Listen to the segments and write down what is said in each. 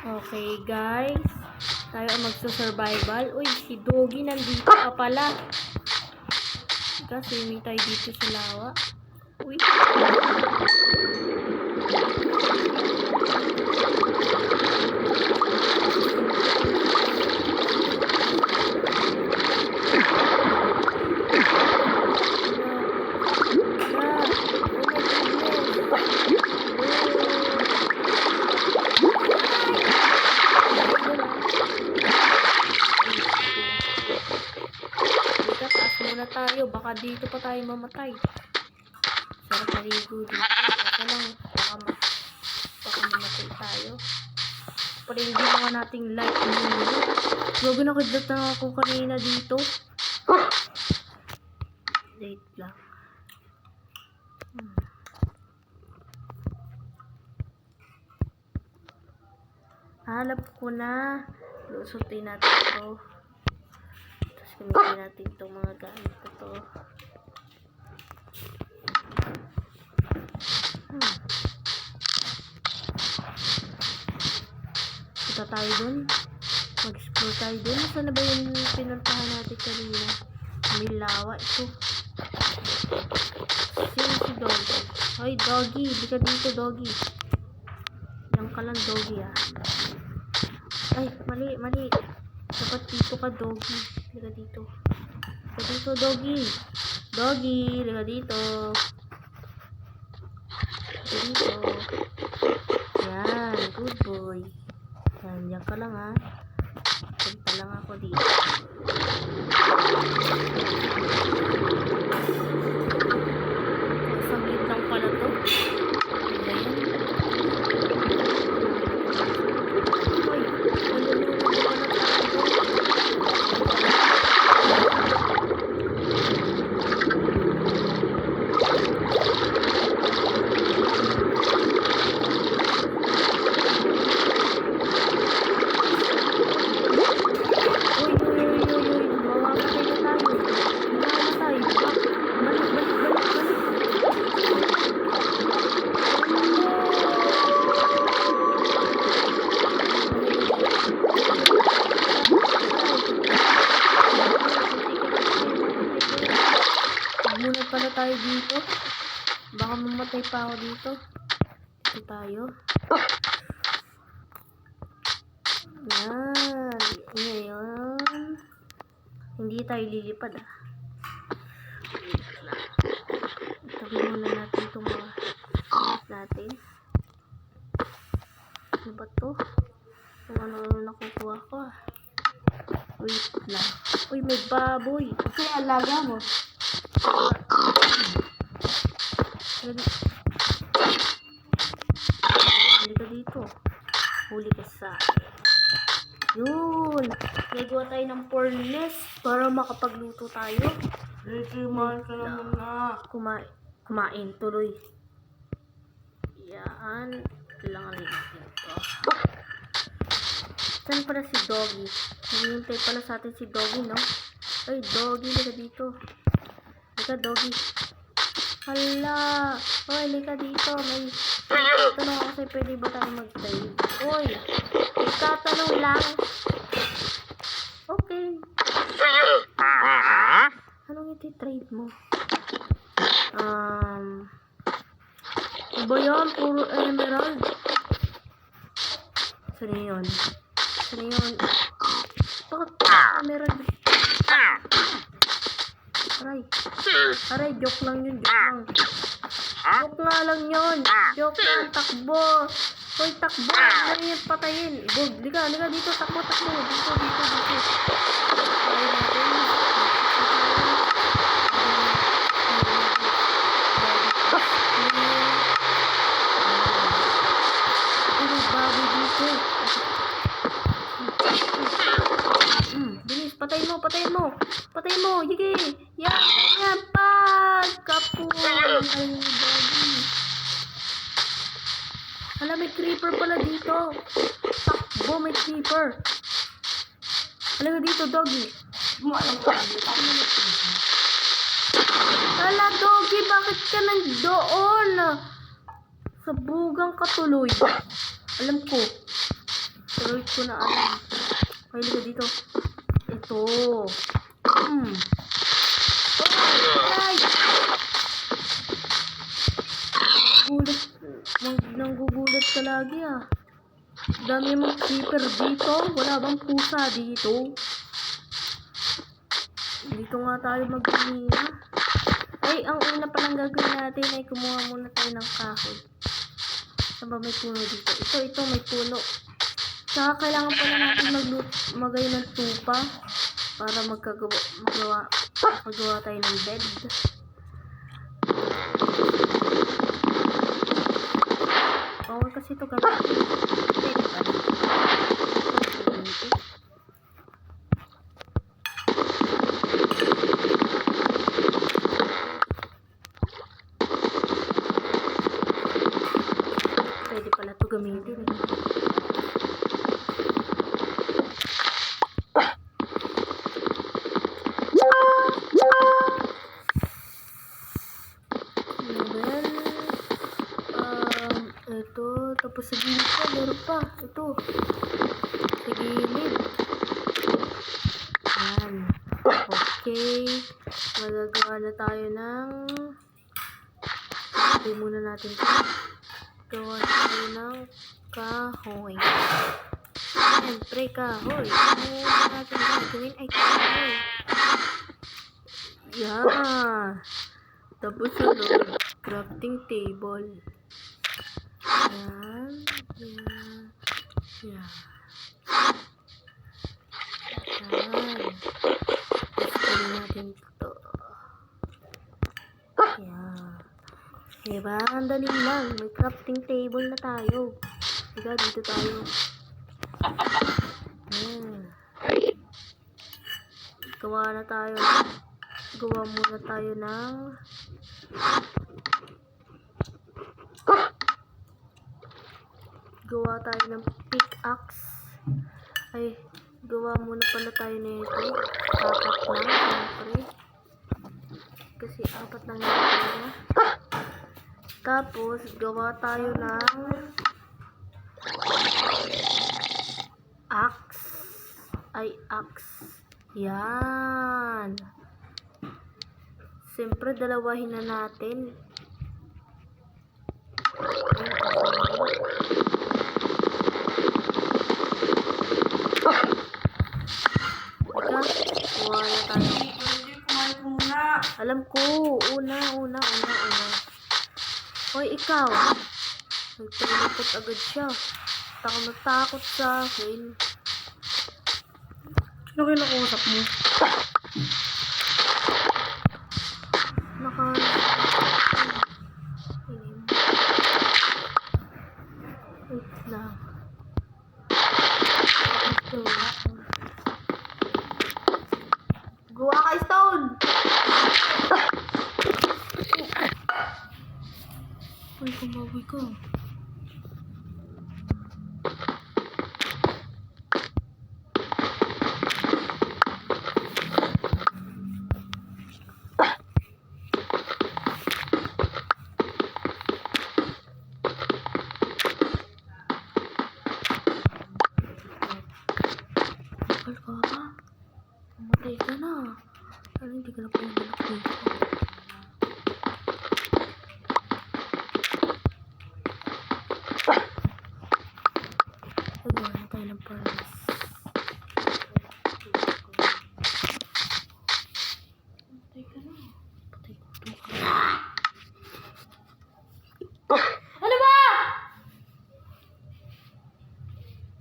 Okay, guys. Tayo ang magsusurvival. Uy, si Doggy nandito pa pala. Kasi may tayo dito sa lawa. Uy. Tayo, baka dito pa tayo mamatay. Sarap maligo dito. Kasi lang, baka mamatay tayo. Pero hindi naman nating light muna. Bago nakidlat na ako kanina dito. Wait lang. Hanap ko na. Lusutin natin ito. Gamitin natin itong mga gamit na ito. Punta tayo dun. Mag-explore tayo dun. Saan na ba yung pinuntahan natin kanina? May lawa ito. Sino si Doggy? Hoy, Doggy. Hindi ka dito, Doggy. Diyan ka lang, Doggy, ah. Ay, mali. Dapat dito ka, Doggy. Liga dito. Liga dito, Doggy. Doggy, liga dito. Liga dito. Yan, good boy. Yan, yan ka lang, ha. Punta lang ako dito. Saglit lang pala to. Ayan. Uy, muna pala tayo dito. Baka mamatay pa ako dito. Dito tayo. Yan. Ngayon. Hindi tayo lilipad, ah. Itabi muna natin itong mga natin. Ano ba ito? Kung ano nakukuha ko, ah. Wait lang. Uy, may baboy. Kaya alaga mo. Huli ka dito. Huli ka sa yun. Nagawa tayo ng furnace para makapagluto tayo. Kumain ka naman na. Kumain tuloy. Yan. Kailangan natin ito. Saan pala si Doggy? Naghihintay pala sa atin si Doggy, no? Ay, Doggy, liga dito. Liga, Doggy. Hala! Oy, liga dito. May tatanong ako sa'yo, pwede ba tayo mag-trade? Oy! May tatanong lang. Okay. Anong iti-trade mo? Iba yan, puro emerald. Saan yun? Saan yun? Bakit emerald? Aray, joke lang yun, joke lang. Joke nga lang yun. Joke lang, takbo. Hoy, takbo. Ano yung patayin? Ibog, liga dito, takbo. Dito. Tayo natin. Ano, bago dito. Bilis, patayin mo. Sige. Yan, pagkapo. Ay, Doggy. Hala, may creeper pala dito. Takbo, may creeper. Hala, dito, Doggy. Hala, Doggy, bakit ka nandoon? Sa bugang katuloy. Alam ko. Pero ko na alam. Ay, liga dito. Ito. Ay! Gulat. Nanggugulat ka lagi ah. Dami mong creeper dito. Wala bang pusa dito? Dito nga tayo magpamina. Ay, ang una palang gagawin natin ay kumuha muna tayo ng kahoy. Saan ba may puno dito? Ito, may puno. Saka kailangan pala natin magay ng tupa para magawa tayo ng bed. Bawal kasi ito gano'n. Pwede pa rin. Pwede pala ito gamitin eh. Ito, tapos sa gilid pa, meron pa. Ito. Sa gilid. Yan. Okay. Magagawa na tayo ng... Ito muna natin ito. Gawa tayo ng kahoy. Siyempre, kahoy. Ano muna natin gagawin ay kahoy. Yan. Tapos sunod, crafting table. Yan. Yan. Yan. Yan. Gusto natin ito. Yan. Diba? Ang dali lang. May crafting table na tayo. Diba? Dito tayo. Yan. Gawa na tayo. Gawa muna tayo ng pickaxe. Ay, gawa muna pala tayo nito. 4 lang, siyempre. Kasi 4 lang yung pala. Tapos, gawa tayo ng axe. Yan. Siyempre, dalawahin na natin. Wala tayo. Hindi, kumain ko muna. Alam ko, una. Hoy, ikaw. Nagtalikot agad siya. Natakot sa akin. Sino kinakausap mo? Wait lang. Gawa ka, Stone! Uy, kumawi ka. Bakal ka ba? Mamatay ka na. Ano, hindi ka na pumalak dito. Nagawa na tayo ng furnace. Mamatay ka na. Patay ko ito ka. Ano ba?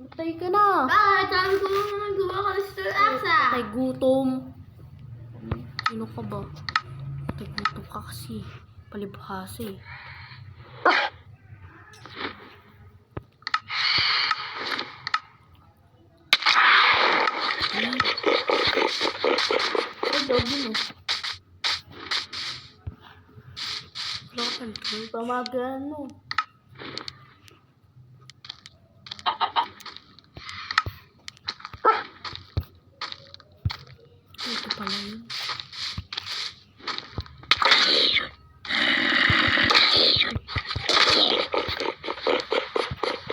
Matay ka na. Bakit? Sabi ko naman gawa ka ng Star Axe ah. Patay gutom. Sino ka ba? Patay gutom ka kasi. Palibhasa eh. Ay, dobi mo. Wala ka control. Pamagano. Ito pala yun.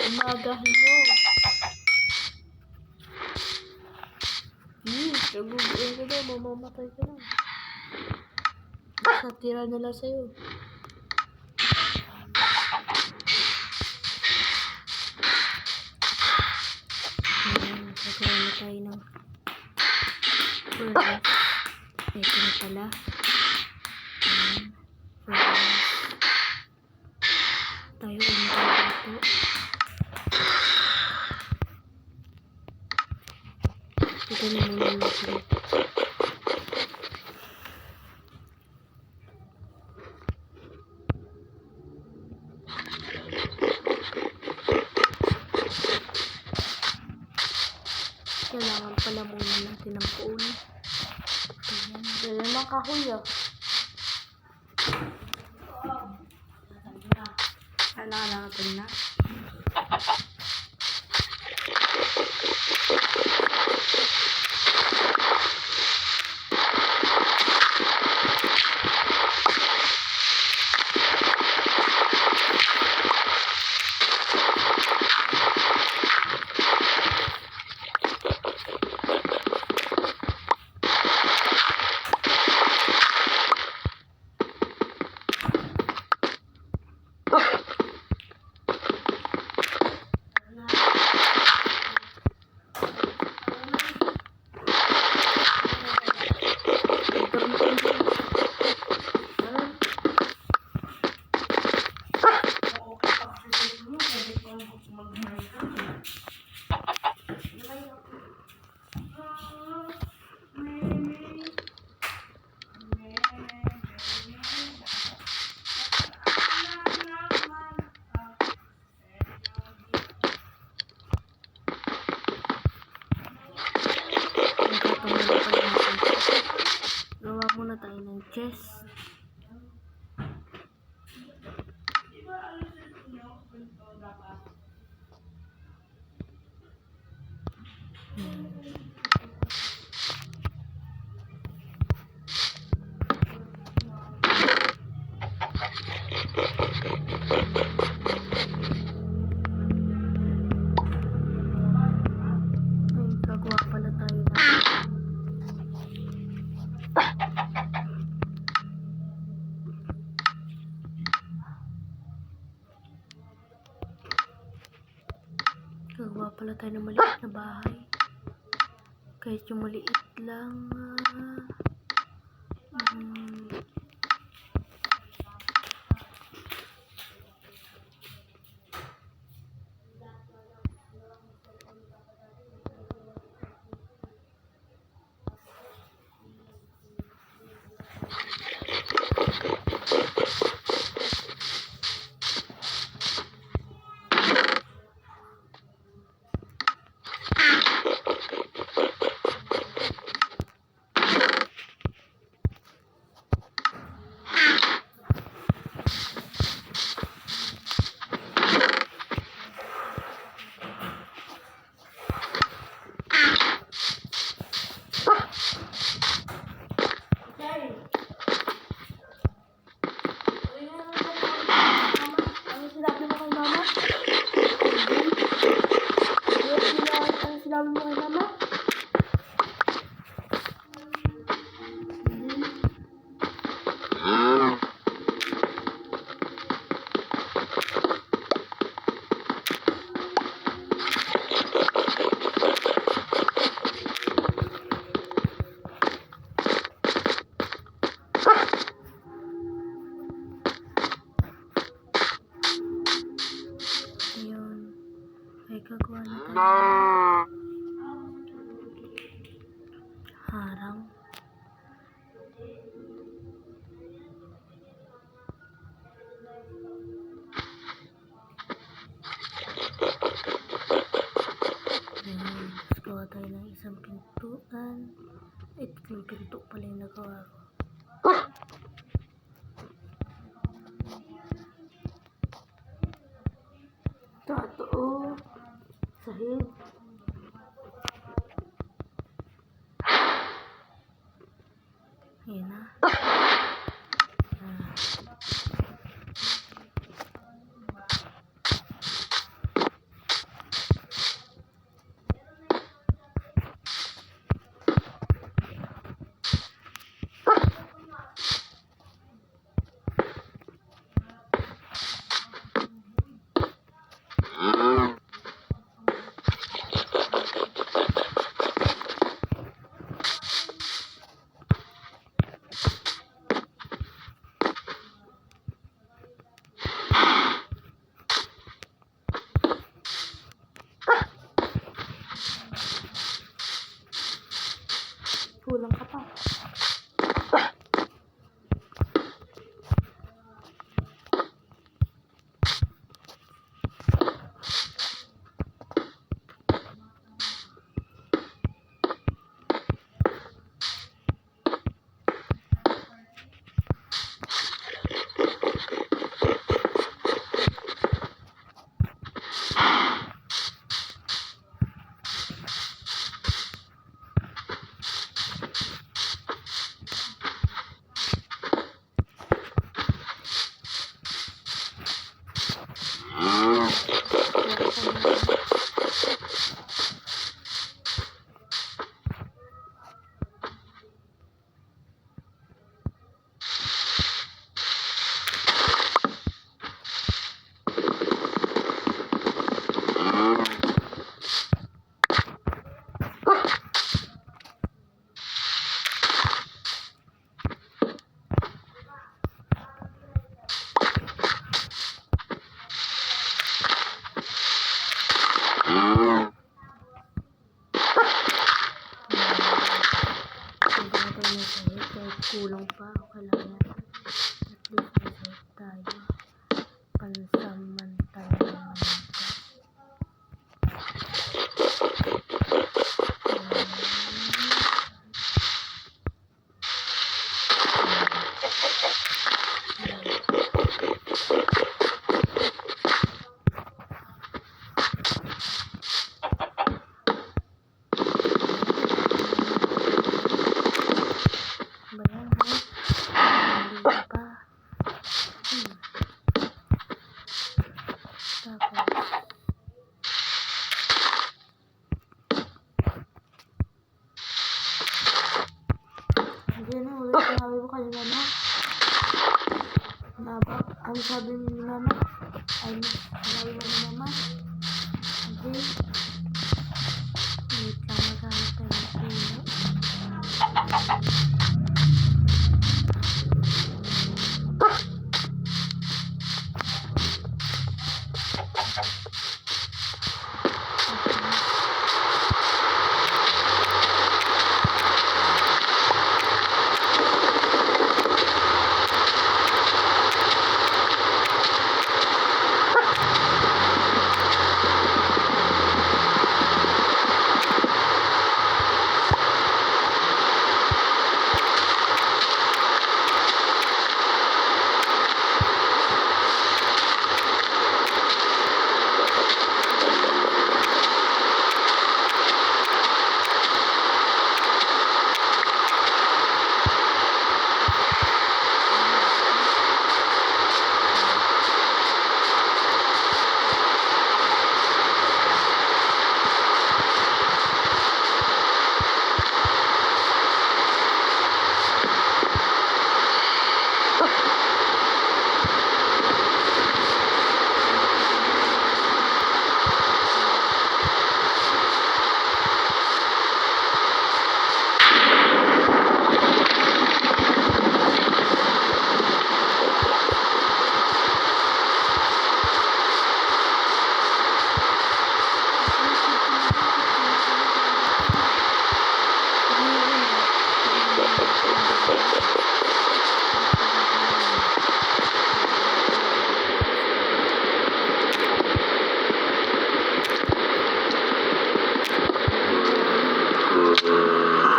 Umagahin mo. Naguguin ka daw, mamamatay ka na. Sa tira nila sa'yo. Ayan, nagkawa na tayo ng furnace. Ito na pala. Ayan, furnace. Tayo umitaw dito. Ito na muna natin. Kailangan pala muna natin ng coal. Ayan. Dala ng kahoy ah. Nakalakad na. Gawa muna tayo ng chest. Ay, gagawa pala tayo ng gagawa pala tayo ng maliit na bahay. Kahit yung maliit lang. Ano sinabi mo kay mama? Ano sinabi mo kay mama? Ayun. Ay, gagawa na tayo. Harang. Ayun. Tapos gawa tayo ng isang pintuan. Ay, tatlong pinto pala yung nagawa ko. Totoo. Sahig. Ayan na. Hindi natin may sahit kahit kulang pa. Okay lang yan. At least may sahit tayo. Pansamantala naman ito. Bayan, ha? Hindi ka pa. Tapos, hindi na, ulit sinabi mo kanina na. Ang sabi ni mama, ay, sinabi mo ni mama. Okay. Wait lang, maghanap tayo ng puno.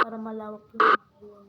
Para malawak yung buwan.